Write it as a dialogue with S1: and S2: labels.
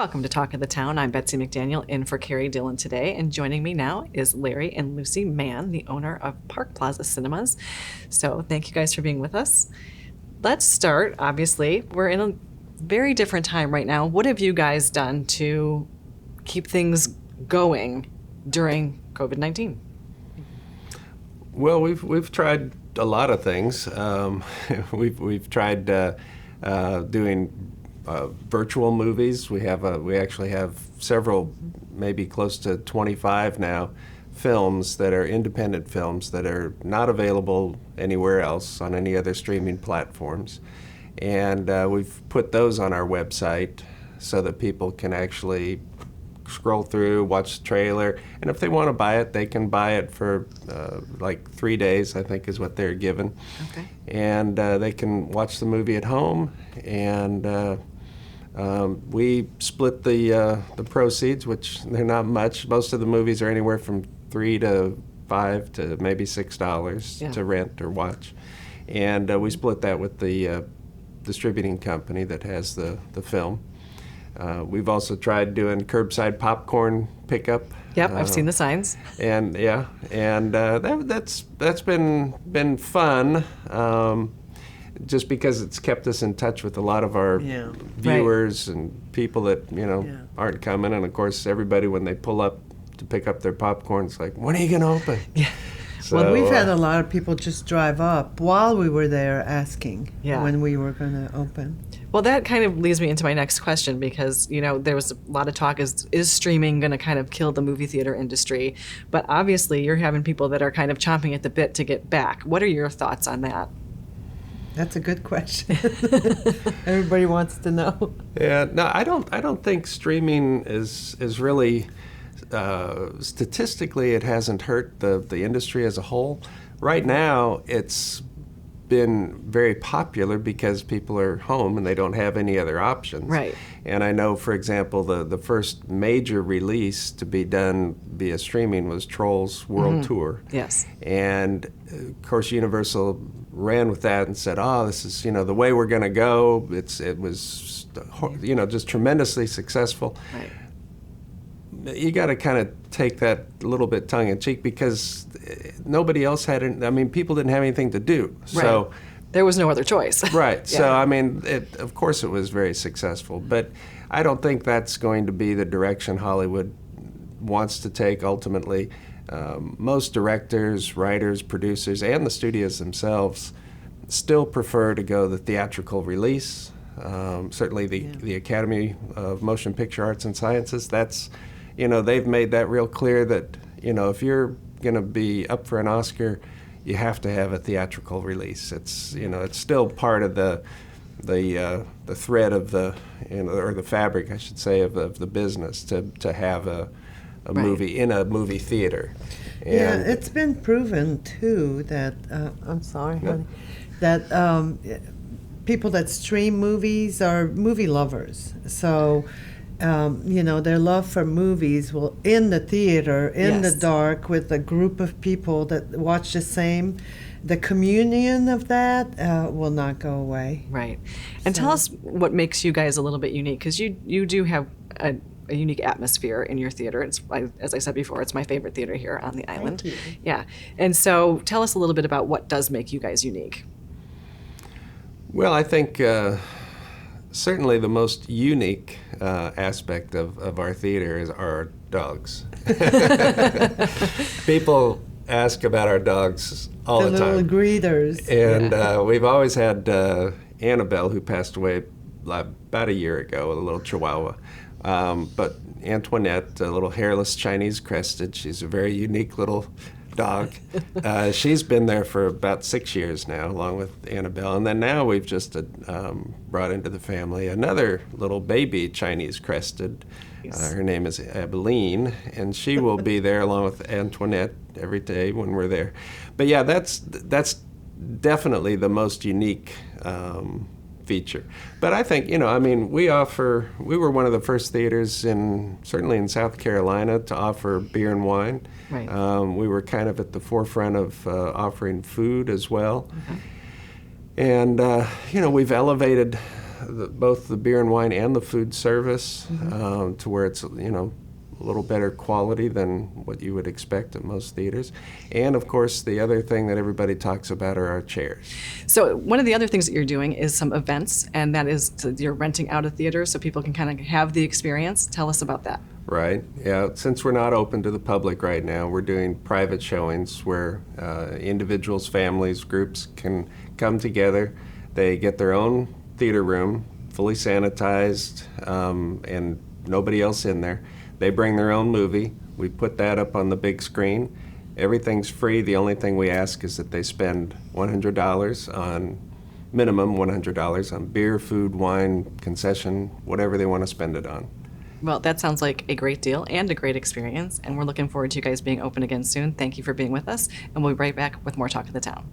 S1: Welcome to Talk of the Town. I'm Betsy McDaniel in for Carrie Dillon today, and joining me now is Larry and Lucie Mann, the owner of Park Plaza Cinemas. So thank you guys for being with us. Let's start. Obviously, we're in a very different time right now. What have you guys done to keep things going during COVID-19?
S2: Well, we've tried a lot of things. We've tried doing virtual movies. We actually have several, maybe close to 25 now, films that are independent films that are not available anywhere else on any other streaming platforms. And we've put those on our website so that people can actually scroll through, watch the trailer, and if they want to buy it, they can buy it for like 3 days, I think is what they're given.
S1: Okay.
S2: And they can watch the movie at home, and we split the proceeds, which they're not much. Most of the movies are anywhere from $3 to $5 to maybe $6 to rent or watch, and we split that with the distributing company that has the film. We've also tried doing curbside popcorn pickup.
S1: Yep, I've seen the signs.
S2: And that's been fun. Just because it's kept us in touch with a lot of our viewers and people that aren't coming, and of course everybody when they pull up to pick up their popcorn, it's like, when are you going to open?
S1: Yeah.
S2: So,
S3: well, we've had a lot of people just drive up while we were there asking when we were going to open.
S1: Well, that kind of leads me into my next question because, there was a lot of talk, is streaming going to kind of kill the movie theater industry? But obviously you're having people that are kind of chomping at the bit to get back. What are your thoughts on that?
S3: That's a good question. Everybody wants to know.
S2: Yeah, no, I don't think streaming is really, statistically it hasn't hurt the industry as a whole. Right now it's been very popular because people are home and they don't have any other options.
S1: Right.
S2: And I know, for example, the first major release to be done via streaming was Trolls World Tour.
S1: Yes.
S2: And of course Universal ran with that and said, oh, this is, the way we're going to go. It was, just tremendously successful.
S1: Right.
S2: You got to kind of take that a little bit tongue-in-cheek because nobody else had people didn't have anything to do.
S1: Right.
S2: So
S1: there was no other choice.
S2: Right.
S1: Yeah.
S2: So, of course it was very successful. But I don't think that's going to be the direction Hollywood wants to take ultimately. Most directors, writers, producers, and the studios themselves still prefer to go the theatrical release. Certainly the Academy of Motion Picture Arts and Sciences, that's, they've made that real clear that, if you're going to be up for an Oscar, you have to have a theatrical release. It's, it's still part of the thread of the, or the fabric, I should say, of the business to have a movie in a movie theater. And
S3: it's been proven too that I'm sorry, honey, that people that stream movies are movie lovers. So their love for movies will in the theater in the dark with a group of people that watch the same. The communion of that will not go away.
S1: Right. And tell us what makes you guys a little bit unique, because you do have a unique atmosphere in your theater. It's, as I said before, it's my favorite theater here on the island.
S3: Thank you.
S1: Yeah. And so tell us a little bit about what does make you guys unique.
S2: Well, I think certainly the most unique aspect of our theater is our dogs. People ask about our dogs all the time.
S3: The little greeters.
S2: And we've always had Annabelle, who passed away about a year ago, a little Chihuahua. But Antoinette, a little hairless Chinese crested, she's a very unique little dog. She's been there for about 6 years now, along with Annabelle. And then now we've just brought into the family another little baby Chinese crested. Her name is Abilene, and she will be there along with Antoinette every day when we're there. But yeah, that's definitely the most unique feature. But I think, we were one of the first theaters certainly in South Carolina to offer beer and wine.
S1: Right.
S2: We were kind of at the forefront of offering food as well.
S1: Okay.
S2: And, we've elevated both the beer and wine and the food service to where it's, you know, a little better quality than what you would expect at most theaters. And of course, the other thing that everybody talks about are our chairs.
S1: So one of the other things that you're doing is some events, and that is you're renting out a theater so people can kind of have the experience. Tell us about that.
S2: Right. Yeah. Since we're not open to the public right now, we're doing private showings where individuals, families, groups can come together. They get their own theater room, fully sanitized, and nobody else in there. They bring their own movie. We put that up on the big screen. Everything's free. The only thing we ask is that they spend $100 on, minimum $100 on beer, food, wine, concession, whatever they want to spend it on.
S1: Well, that sounds like a great deal and a great experience, and we're looking forward to you guys being open again soon. Thank you for being with us, and we'll be right back with more Talk of the Town.